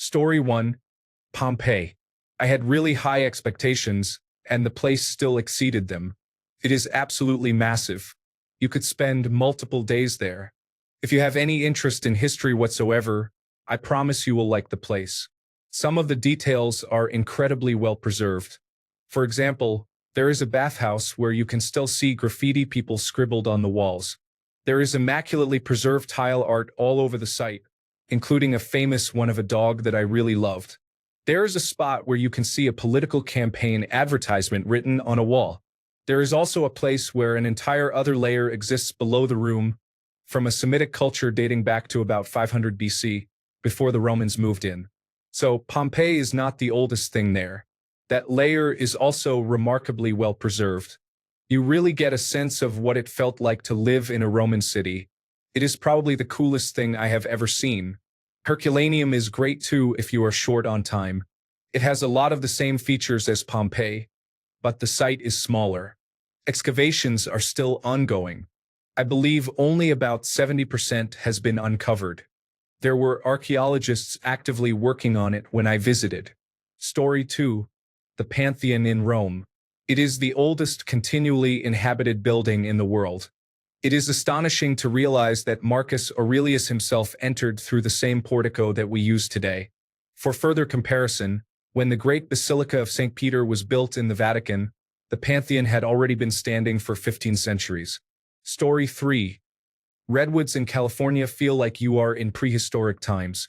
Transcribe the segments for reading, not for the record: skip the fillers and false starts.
Story 1. Pompeii. I had really high expectations, and the place still exceeded them. It is absolutely massive. You could spend multiple days there. If you have any interest in history whatsoever, I promise you will like the place. Some of the details are incredibly well preserved. For example, there is a bathhouse where you can still see graffiti people scribbled on the walls. There is immaculately preserved tile art all over the site, including a famous one of a dog that I really loved. There is a spot where you can see a political campaign advertisement written on a wall. There is also a place where an entire other layer exists below the room, from a Semitic culture dating back to about 500 BC, before the Romans moved in. So Pompeii is not the oldest thing there. That layer is also remarkably well preserved. You really get a sense of what it felt like to live in a Roman city. It is probably the coolest thing I have ever seen. Herculaneum is great too if you are short on time. It has a lot of the same features as Pompeii, but the site is smaller. Excavations are still ongoing. I believe only about 70% has been uncovered. There were archaeologists actively working on it when I visited. Story 2. The Pantheon in Rome. It is the oldest continually inhabited building in the world. It is astonishing to realize that Marcus Aurelius himself entered through the same portico that we use today. For further comparison, when the Great Basilica of St. Peter was built in the Vatican, the Pantheon had already been standing for 15 centuries. Story 3. Redwoods in California feel like you are in prehistoric times.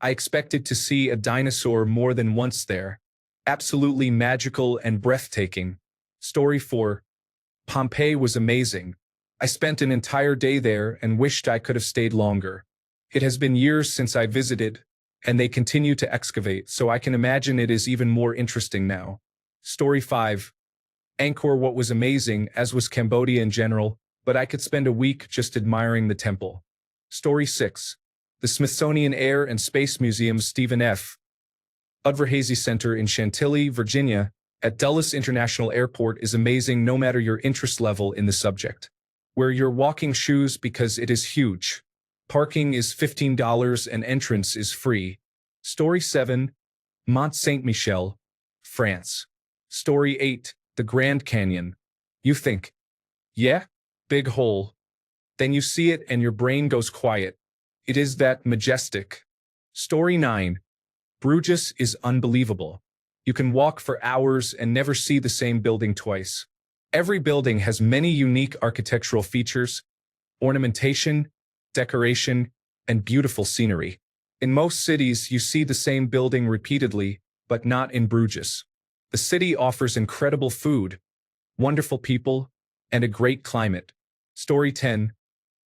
I expected to see a dinosaur more than once there. Absolutely magical and breathtaking. Story 4. Pompeii was amazing. I spent an entire day there and wished I could have stayed longer. It has been years since I visited, and they continue to excavate, so I can imagine it is even more interesting now. Story 5. Angkor Wat was amazing, as was Cambodia in general, but I could spend a week just admiring the temple. Story 6. The Smithsonian Air and Space Museum's Stephen F. Udvarhazy Center in Chantilly, Virginia, at Dulles International Airport is amazing no matter your interest level in the subject. Wear your walking shoes because it is huge. Parking is $15 and entrance is free. Story 7. Mont Saint-Michel, France. Story 8. The Grand Canyon. You think, yeah, big hole. Then you see it and your brain goes quiet. It is that majestic. Story 9. Bruges is unbelievable. You can walk for hours and never see the same building twice. Every building has many unique architectural features, ornamentation, decoration, and beautiful scenery. In most cities, you see the same building repeatedly, but not in Bruges. The city offers incredible food, wonderful people, and a great climate. Story 10.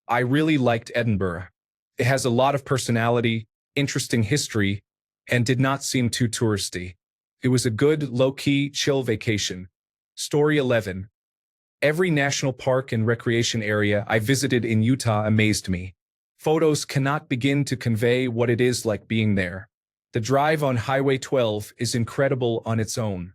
I really liked Edinburgh. It has a lot of personality, interesting history, and did not seem too touristy. It was a good, low-key, chill vacation. Story 11. Every national park and recreation area I visited in Utah amazed me. Photos cannot begin to convey what it is like being there. The drive on Highway 12 is incredible on its own.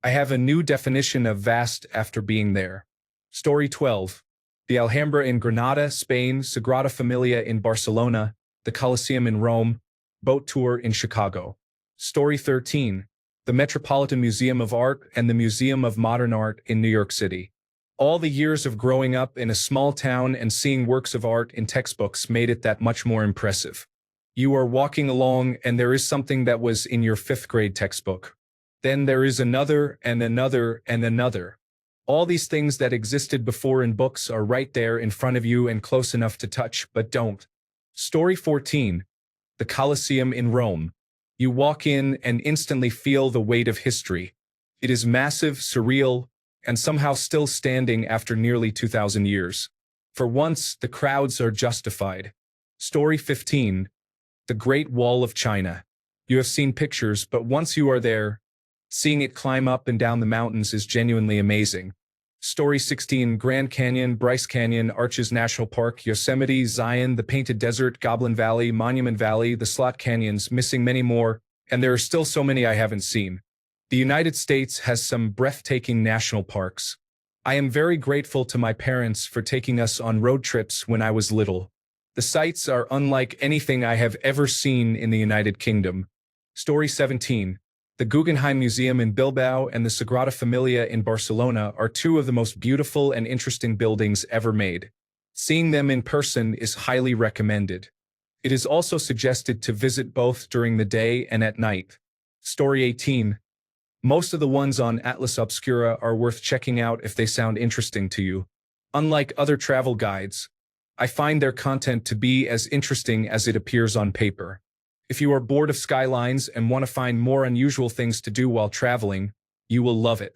I have a new definition of vast after being there. Story 12. The Alhambra in Granada, Spain, Sagrada Familia in Barcelona, the Colosseum in Rome, boat tour in Chicago. Story 13. The Metropolitan Museum of Art and the Museum of Modern Art in New York City. All the years of growing up in a small town and seeing works of art in textbooks made it that much more impressive. You are walking along and there is something that was in your 5th grade textbook. Then there is another and another and another. All these things that existed before in books are right there in front of you and close enough to touch, but don't. Story 14. The Colosseum in Rome. You walk in and instantly feel the weight of history. It is massive, surreal, and somehow still standing after nearly 2,000 years. For once, the crowds are justified. Story 15. The Great Wall of China. You have seen pictures, but once you are there, seeing it climb up and down the mountains is genuinely amazing. Story 16. Grand Canyon, Bryce Canyon, Arches National Park, Yosemite, Zion, the Painted Desert, Goblin Valley, Monument Valley, the Slot Canyons, missing many more, and there are still so many I haven't seen. The United States has some breathtaking national parks. I am very grateful to my parents for taking us on road trips when I was little. The sights are unlike anything I have ever seen in the United Kingdom. Story 17. The Guggenheim Museum in Bilbao and the Sagrada Familia in Barcelona are two of the most beautiful and interesting buildings ever made. Seeing them in person is highly recommended. It is also suggested to visit both during the day and at night. Story 18. Most of the ones on Atlas Obscura are worth checking out if they sound interesting to you. Unlike other travel guides, I find their content to be as interesting as it appears on paper. If you are bored of skylines and want to find more unusual things to do while traveling, you will love it.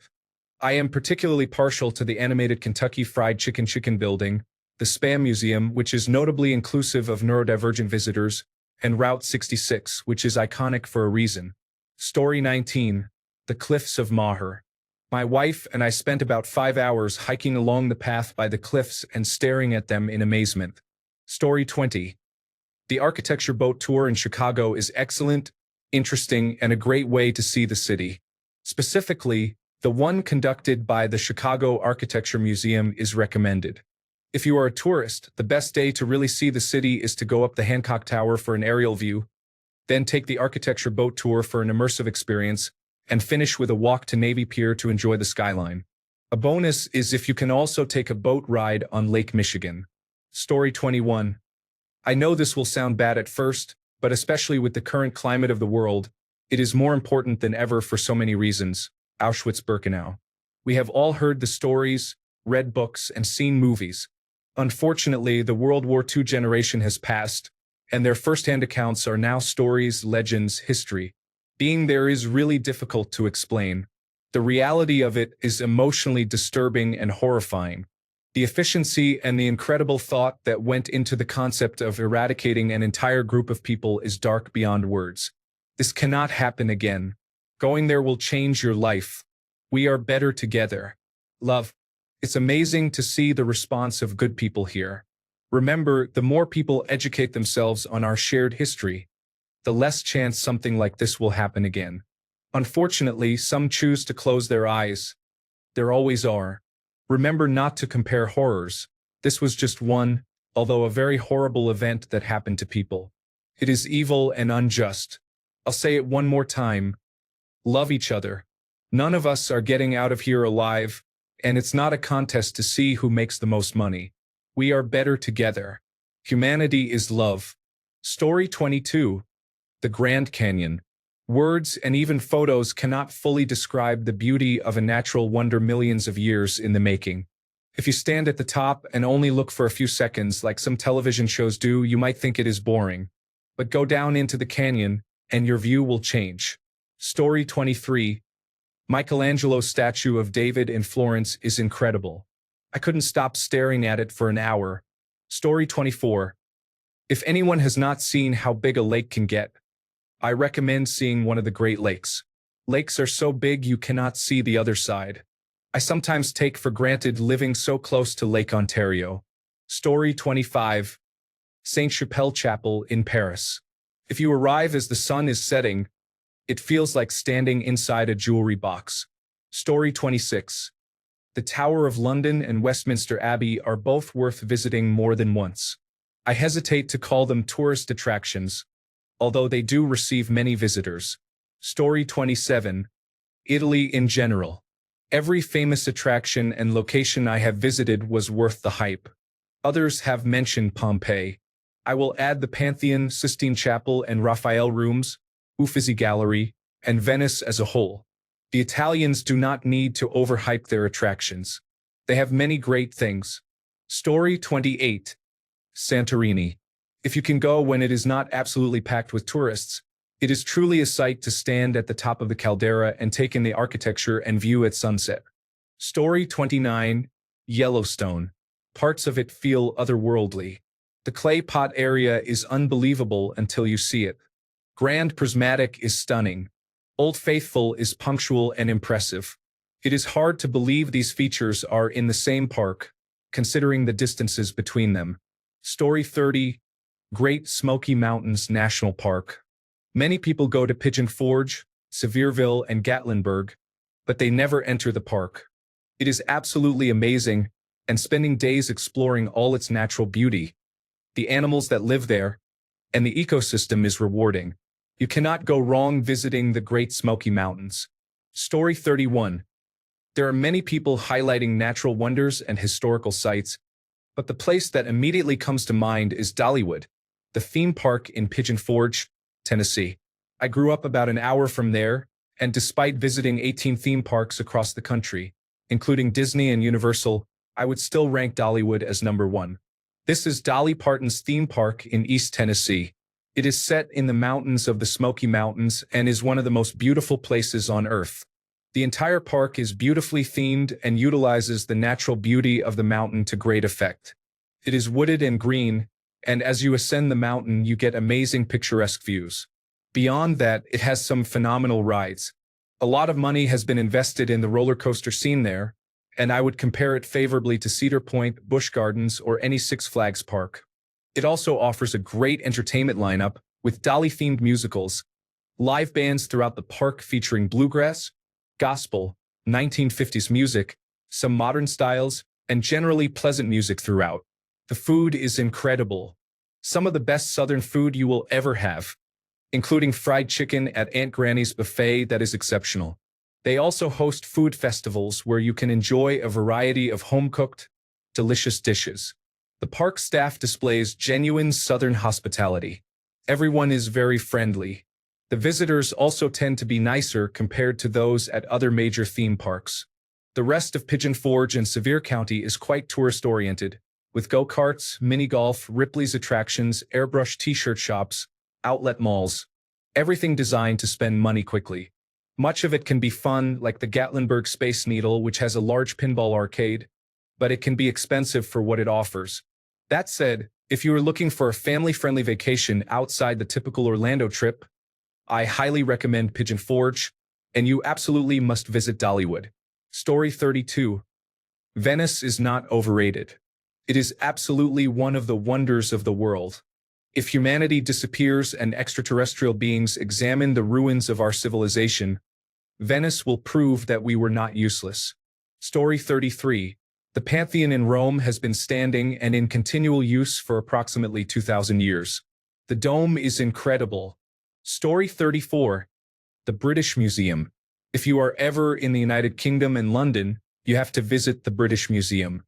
I am particularly partial to the animated Kentucky Fried Chicken building, the Spam Museum, which is notably inclusive of neurodivergent visitors, and Route 66, which is iconic for a reason. Story 19. The Cliffs of Moher. My wife and I spent about 5 hours hiking along the path by the cliffs and staring at them in amazement. Story 20. The architecture boat tour in Chicago is excellent, interesting, and a great way to see the city. Specifically, the one conducted by the Chicago Architecture Museum is recommended. If you are a tourist, the best day to really see the city is to go up the Hancock Tower for an aerial view, then take the architecture boat tour for an immersive experience, and finish with a walk to Navy Pier to enjoy the skyline. A bonus is if you can also take a boat ride on Lake Michigan. Story 21. I know this will sound bad at first, but especially with the current climate of the world, it is more important than ever for so many reasons. Auschwitz-Birkenau. We have all heard the stories, read books, and seen movies. Unfortunately, the World War II generation has passed, and their first-hand accounts are now stories, legends, history. Being there is really difficult to explain. The reality of it is emotionally disturbing and horrifying. The efficiency and the incredible thought that went into the concept of eradicating an entire group of people is dark beyond words. This cannot happen again. Going there will change your life. We are better together. Love. It's amazing to see the response of good people here. Remember, the more people educate themselves on our shared history, the less chance something like this will happen again. Unfortunately, some choose to close their eyes. There always are. Remember not to compare horrors. This was just one, although a very horrible event that happened to people. It is evil and unjust. I'll say it one more time. Love each other. None of us are getting out of here alive, and it's not a contest to see who makes the most money. We are better together. Humanity is love. Story 22. The Grand Canyon. Words and even photos cannot fully describe the beauty of a natural wonder millions of years in the making. If you stand at the top and only look for a few seconds like some television shows do, you might think it is boring. But go down into the canyon, and your view will change. Story 23. Michelangelo's statue of David in Florence is incredible. I couldn't stop staring at it for an hour. Story 24. If anyone has not seen how big a lake can get, I recommend seeing one of the Great Lakes. Lakes are so big you cannot see the other side. I sometimes take for granted living so close to Lake Ontario. Story 25. Sainte-Chapelle Chapel in Paris. If you arrive as the sun is setting, it feels like standing inside a jewelry box. Story 26. The Tower of London and Westminster Abbey are both worth visiting more than once. I hesitate to call them tourist attractions, although they do receive many visitors. Story 27. Italy in general. Every famous attraction and location I have visited was worth the hype. Others have mentioned Pompeii. I will add the Pantheon, Sistine Chapel, and Raphael Rooms, Uffizi Gallery, and Venice as a whole. The Italians do not need to overhype their attractions. They have many great things. Story 28. Santorini. If you can go when it is not absolutely packed with tourists, it is truly a sight to stand at the top of the caldera and take in the architecture and view at sunset. Story 29. Yellowstone. Parts of it feel otherworldly. The clay pot area is unbelievable until you see it. Grand Prismatic is stunning. Old Faithful is punctual and impressive. It is hard to believe these features are in the same park, considering the distances between them. Story 30. Great Smoky Mountains National Park. Many people go to Pigeon Forge, Sevierville, and Gatlinburg, but they never enter the park. It is absolutely amazing, and spending days exploring all its natural beauty, the animals that live there, and the ecosystem is rewarding. You cannot go wrong visiting the Great Smoky Mountains. Story 31. There are many people highlighting natural wonders and historical sites, but the place that immediately comes to mind is Dollywood, the theme park in Pigeon Forge, Tennessee. I grew up about an hour from there, and despite visiting 18 theme parks across the country, including Disney and Universal, I would still rank Dollywood as number one. This is Dolly Parton's theme park in East Tennessee. It is set in the mountains of the Smoky Mountains and is one of the most beautiful places on Earth. The entire park is beautifully themed and utilizes the natural beauty of the mountain to great effect. It is wooded and green, and as you ascend the mountain, you get amazing picturesque views. Beyond that, it has some phenomenal rides. A lot of money has been invested in the roller coaster scene there, and I would compare it favorably to Cedar Point, Busch Gardens, or any Six Flags park. It also offers a great entertainment lineup with Dolly-themed musicals, live bands throughout the park featuring bluegrass, gospel, 1950s music, some modern styles, and generally pleasant music throughout. The food is incredible. Some of the best Southern food you will ever have, including fried chicken at Aunt Granny's buffet that is exceptional. They also host food festivals where you can enjoy a variety of home-cooked, delicious dishes. The park staff displays genuine Southern hospitality. Everyone is very friendly. The visitors also tend to be nicer compared to those at other major theme parks. The rest of Pigeon Forge and Sevier County is quite tourist-oriented, with go-karts, mini-golf, Ripley's attractions, airbrush t-shirt shops, outlet malls. Everything designed to spend money quickly. Much of it can be fun, like the Gatlinburg Space Needle, which has a large pinball arcade, but it can be expensive for what it offers. That said, if you are looking for a family-friendly vacation outside the typical Orlando trip, I highly recommend Pigeon Forge, and you absolutely must visit Dollywood. Story 32. Venice is not overrated. It is absolutely one of the wonders of the world. If humanity disappears and extraterrestrial beings examine the ruins of our civilization, Venice will prove that we were not useless. Story 33. The Pantheon in Rome has been standing and in continual use for approximately 2,000 years. The dome is incredible. Story 34. The British Museum. If you are ever in the United Kingdom and London, you have to visit the British Museum.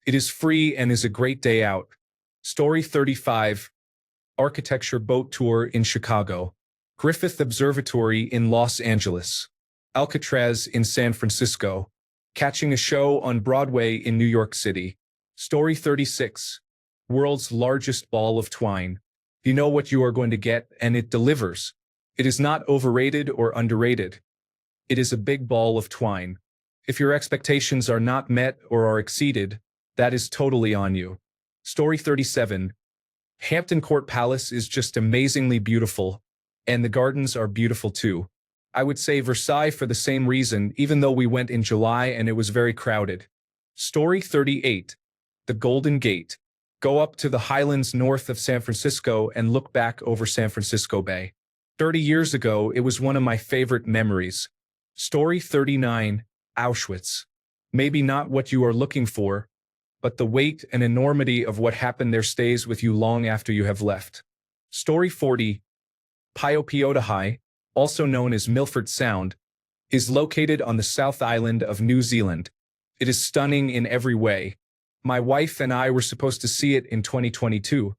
It is free and is a great day out. Story 35. Architecture Boat Tour in Chicago. Griffith Observatory in Los Angeles. Alcatraz in San Francisco. Catching a show on Broadway in New York City. Story 36. World's largest ball of twine. You know what you are going to get, and it delivers. It is not overrated or underrated. It is a big ball of twine. If your expectations are not met or are exceeded, that is totally on you. Story 37. Hampton Court Palace is just amazingly beautiful, and the gardens are beautiful too. I would say Versailles for the same reason, even though we went in July and it was very crowded. Story 38. The Golden Gate. Go up to the highlands north of San Francisco and look back over San Francisco Bay. 30 years ago, it was one of my favorite memories. Story 39. Auschwitz. Maybe not what you are looking for, but the weight and enormity of what happened there stays with you long after you have left. Story 40. Piopiotahai, also known as Milford Sound, is located on the South Island of New Zealand. It is stunning in every way. My wife and I were supposed to see it in 2022,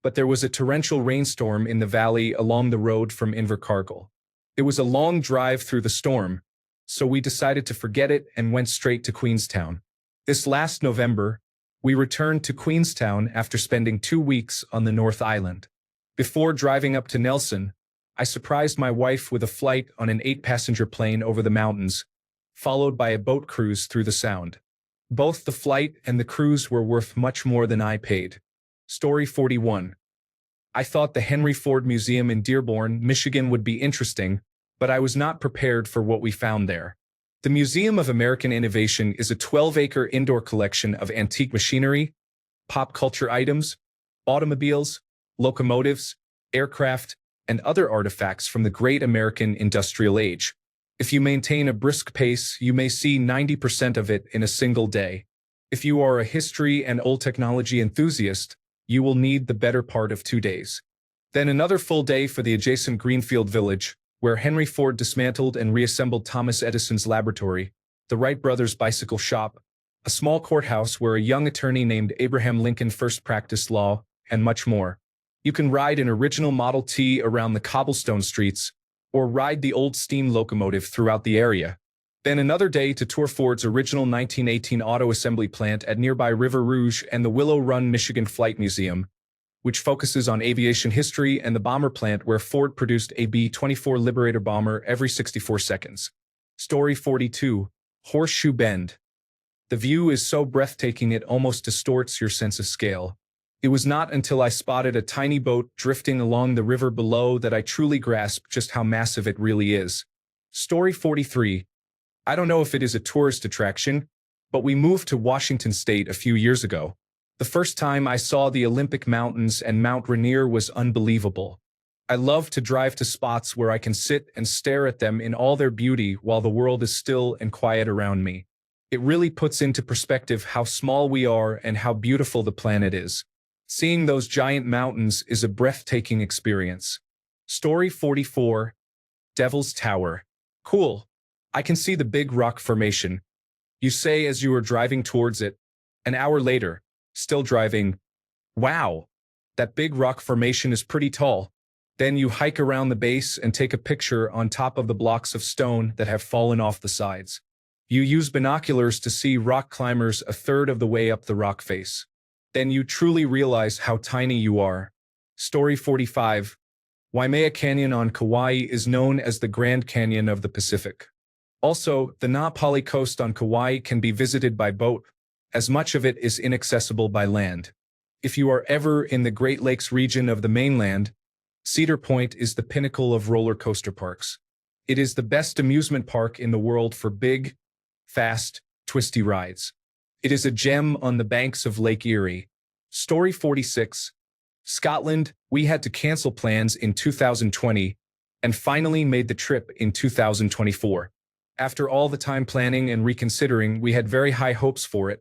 but there was a torrential rainstorm in the valley along the road from Invercargill. It was a long drive through the storm, so we decided to forget it and went straight to Queenstown. This last November, we returned to Queenstown after spending 2 weeks on the North Island. Before driving up to Nelson, I surprised my wife with a flight on an 8-passenger plane over the mountains, followed by a boat cruise through the Sound. Both the flight and the cruise were worth much more than I paid. Story 41. I thought the Henry Ford Museum in Dearborn, Michigan would be interesting, but I was not prepared for what we found there. The Museum of American Innovation is a 12-acre indoor collection of antique machinery, pop culture items, automobiles, locomotives, aircraft, and other artifacts from the great American industrial age. If you maintain a brisk pace, you may see 90% of it in a single day. If you are a history and old technology enthusiast, you will need the better part of 2 days. Then another full day for the adjacent Greenfield Village, where Henry Ford dismantled and reassembled Thomas Edison's laboratory, the Wright brothers' bicycle shop, a small courthouse where a young attorney named Abraham Lincoln first practiced law, and much more. You can ride an original Model T around the cobblestone streets, or ride the old steam locomotive throughout the area. Then another day to tour Ford's original 1918 auto assembly plant at nearby River Rouge and the Willow Run, Michigan Flight Museum, which focuses on aviation history, and the bomber plant where Ford produced a B-24 Liberator bomber every 64 seconds. Story 42. Horseshoe Bend. The view is so breathtaking it almost distorts your sense of scale. It was not until I spotted a tiny boat drifting along the river below that I truly grasped just how massive it really is. Story 43. I don't know if it is a tourist attraction, but we moved to Washington State a few years ago. The first time I saw the Olympic Mountains and Mount Rainier was unbelievable. I love to drive to spots where I can sit and stare at them in all their beauty while the world is still and quiet around me. It really puts into perspective how small we are and how beautiful the planet is. Seeing those giant mountains is a breathtaking experience. Story 44. Devil's Tower. Cool. I can see the big rock formation. You say as you are driving towards it. An hour later, still driving. Wow, that big rock formation is pretty tall. Then you hike around the base and take a picture on top of the blocks of stone that have fallen off the sides. You use binoculars to see rock climbers a third of the way up the rock face. Then you truly realize how tiny you are. Story 45. Waimea Canyon on Kauai is known as the Grand Canyon of the Pacific. Also, the Na Pali coast on Kauai can be visited by boat, as much of it is inaccessible by land. If you are ever in the Great Lakes region of the mainland, Cedar Point is the pinnacle of roller coaster parks. It is the best amusement park in the world for big, fast, twisty rides. It is a gem on the banks of Lake Erie. Story 46. Scotland. We had to cancel plans in 2020 and finally made the trip in 2024. After all the time planning and reconsidering, we had very high hopes for it,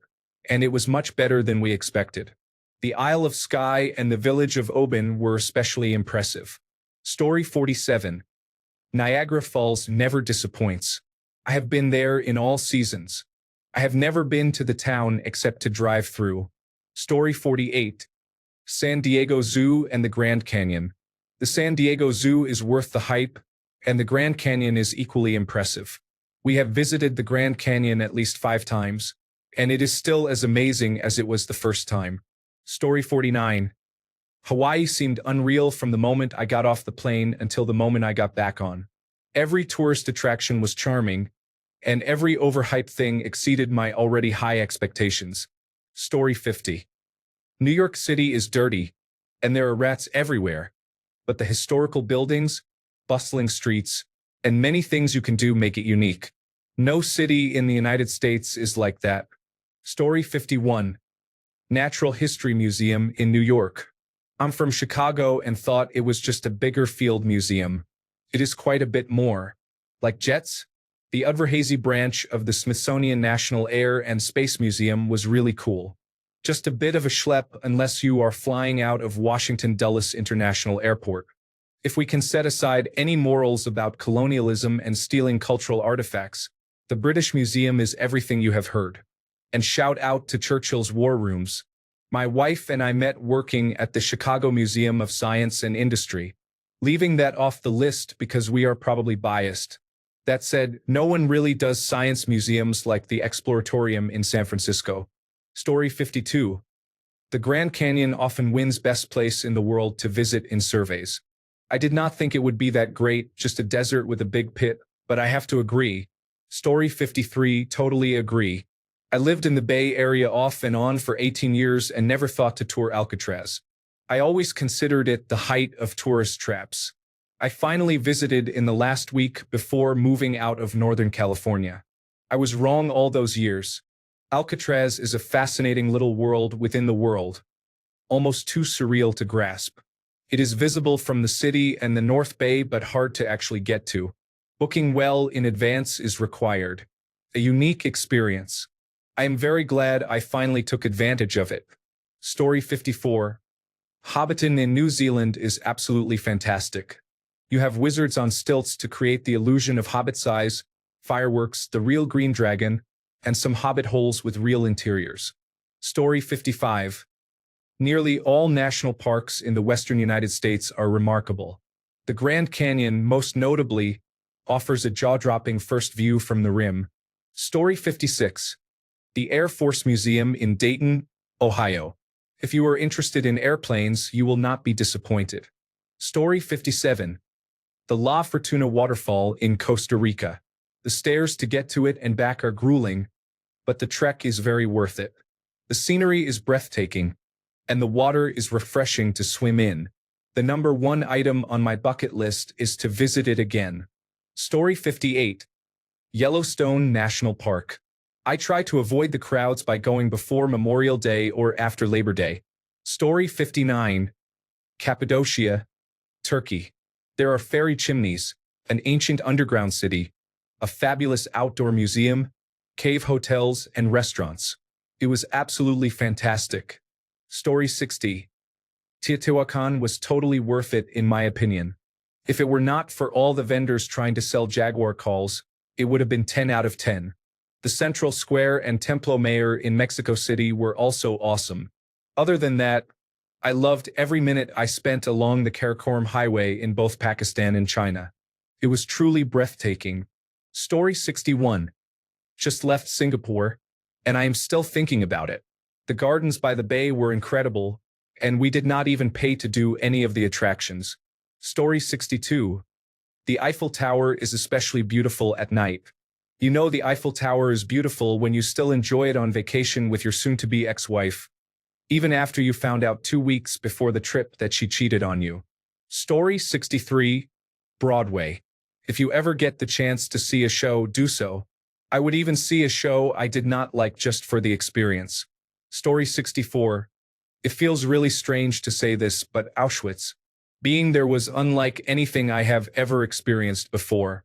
and it was much better than we expected. The Isle of Skye and the village of Oban were especially impressive. Story 47. Niagara Falls never disappoints. I have been there in all seasons. I have never been to the town except to drive through. Story 48. San Diego Zoo and the Grand Canyon. The San Diego Zoo is worth the hype, and the Grand Canyon is equally impressive. We have visited the Grand Canyon at least 5 times, and it is still as amazing as it was the first time. Story 49. Hawaii seemed unreal from the moment I got off the plane until the moment I got back on. Every tourist attraction was charming, and every overhyped thing exceeded my already high expectations. Story 50. New York City is dirty, and there are rats everywhere, but the historical buildings, bustling streets, and many things you can do make it unique. No city in the United States is like that. Story 51. Natural History Museum in New York. I'm from Chicago and thought it was just a bigger field museum. It is quite a bit more. Like jets? The Udvar-Hazy branch of the Smithsonian National Air and Space Museum was really cool. Just a bit of a schlep unless you are flying out of Washington Dulles International Airport. If we can set aside any morals about colonialism and stealing cultural artifacts, the British Museum is everything you have heard. And shout out to Churchill's War Rooms. My wife and I met working at the Chicago Museum of Science and Industry, leaving that off the list because we are probably biased. That said, no one really does science museums like the Exploratorium in San Francisco. Story 52. The Grand Canyon often wins best place in the world to visit in surveys. I did not think it would be that great, just a desert with a big pit, but I have to agree. Story 53, totally agree. I lived in the Bay Area off and on for 18 years and never thought to tour Alcatraz. I always considered it the height of tourist traps. I finally visited in the last week before moving out of Northern California. I was wrong all those years. Alcatraz is a fascinating little world within the world, almost too surreal to grasp. It is visible from the city and the North Bay but hard to actually get to. Booking well in advance is required. A unique experience. I am very glad I finally took advantage of it. Story 54. Hobbiton in New Zealand is absolutely fantastic. You have wizards on stilts to create the illusion of hobbit size, fireworks, the real green dragon, and some hobbit holes with real interiors. Story 55. Nearly all national parks in the western United States are remarkable. The Grand Canyon, most notably, offers a jaw-dropping first view from the rim. Story 56. The Air Force Museum in Dayton, Ohio. If you are interested in airplanes, you will not be disappointed. Story 57. The La Fortuna Waterfall in Costa Rica. The stairs to get to it and back are grueling, but the trek is very worth it. The scenery is breathtaking, and the water is refreshing to swim in. The number one item on my bucket list is to visit it again. Story 58. Yellowstone National Park. I try to avoid the crowds by going before Memorial Day or after Labor Day. Story 59. Cappadocia, Turkey. There are fairy chimneys, an ancient underground city, a fabulous outdoor museum, cave hotels, and restaurants. It was absolutely fantastic. Story 60. Teotihuacan was totally worth it in my opinion. If it were not for all the vendors trying to sell Jaguar calls, it would have been 10 out of 10. The Central Square and Templo Mayor in Mexico City were also awesome. Other than that, I loved every minute I spent along the Karakoram Highway in both Pakistan and China. It was truly breathtaking. Story 61. Just left Singapore, and I am still thinking about it. The gardens by the bay were incredible, and we did not even pay to do any of the attractions. Story 62. The Eiffel Tower is especially beautiful at night. You know the Eiffel Tower is beautiful when you still enjoy it on vacation with your soon-to-be ex-wife, even after you found out 2 weeks before the trip that she cheated on you. Story 63. Broadway. If you ever get the chance to see a show, do so. I would even see a show I did not like just for the experience. Story 64. It feels really strange to say this, but Auschwitz. Being there was unlike anything I have ever experienced before.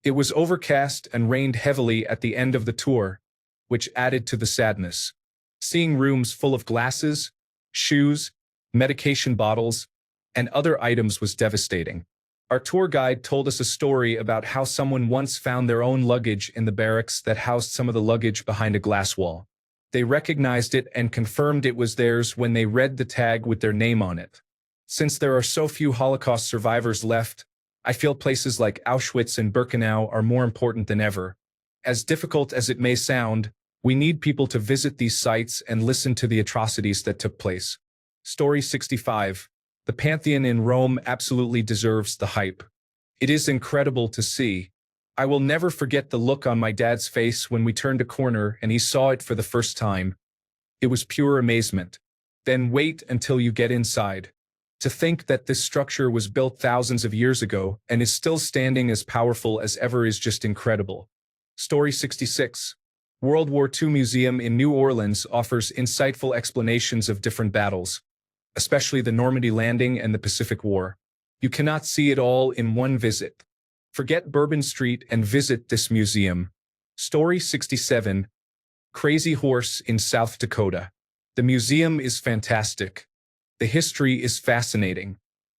It was overcast and rained heavily at the end of the tour, which added to the sadness. Seeing rooms full of glasses, shoes, medication bottles, and other items was devastating. Our tour guide told us a story about how someone once found their own luggage in the barracks that housed some of the luggage behind a glass wall. They recognized it and confirmed it was theirs when they read the tag with their name on it. Since there are so few Holocaust survivors left, I feel places like Auschwitz and Birkenau are more important than ever. As difficult as it may sound, we need people to visit these sites and listen to the atrocities that took place. Story 65. The Pantheon in Rome absolutely deserves the hype. It is incredible to see. I will never forget the look on my dad's face when we turned a corner and he saw it for the first time. It was pure amazement. Then wait until you get inside. To think that this structure was built thousands of years ago and is still standing as powerful as ever is just incredible. Story 66. World War II Museum in New Orleans offers insightful explanations of different battles, especially the Normandy Landing and the Pacific War. You cannot see it all in one visit. Forget Bourbon Street and visit this museum. Story 67. Crazy Horse in South Dakota. The museum is fantastic. The history is fascinating.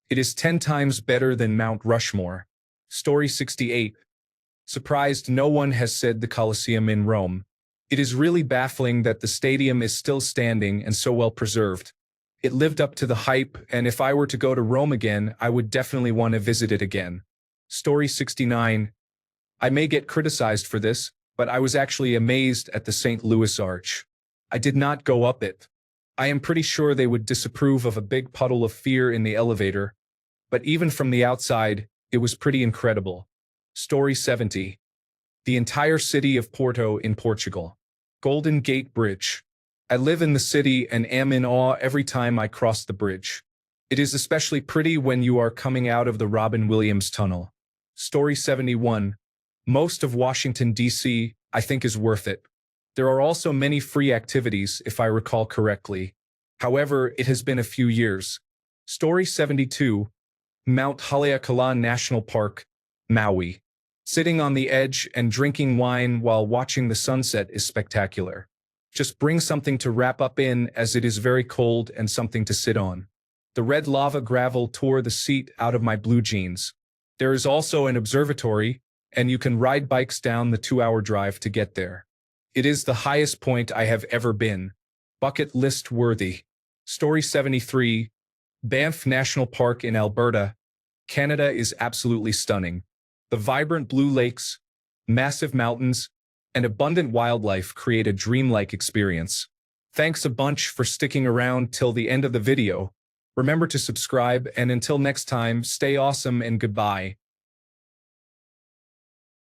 It is 10 times better than Mount Rushmore. Story 68. Surprised no one has said the Colosseum in Rome. It is really baffling that the stadium is still standing and so well preserved. It lived up to the hype, and if I were to go to Rome again, I would definitely want to visit it again. Story 69. I may get criticized for this, but I was actually amazed at the St. Louis Arch. I did not go up it. I am pretty sure they would disapprove of a big puddle of fear in the elevator, but even from the outside, it was pretty incredible. Story 70. The entire city of Porto in Portugal. Golden Gate Bridge. I live in the city and am in awe every time I cross the bridge. It is especially pretty when you are coming out of the Robin Williams Tunnel. Story 71. Most of Washington, D.C., I think is worth it. There are also many free activities, if I recall correctly. However, it has been a few years. Story 72. Mount Haleakala National Park, Maui. Sitting on the edge and drinking wine while watching the sunset is spectacular. Just bring something to wrap up in, as it is very cold, and something to sit on. The red lava gravel tore the seat out of my blue jeans. There is also an observatory, and you can ride bikes down the 2-hour drive to get there. It is the highest point I have ever been. Bucket list worthy. Story 73. Banff National Park in Alberta, Canada is absolutely stunning. The vibrant blue lakes, massive mountains, and abundant wildlife create a dreamlike experience. Thanks a bunch for sticking around till the end of the video. Remember to subscribe, and until next time, stay awesome and goodbye.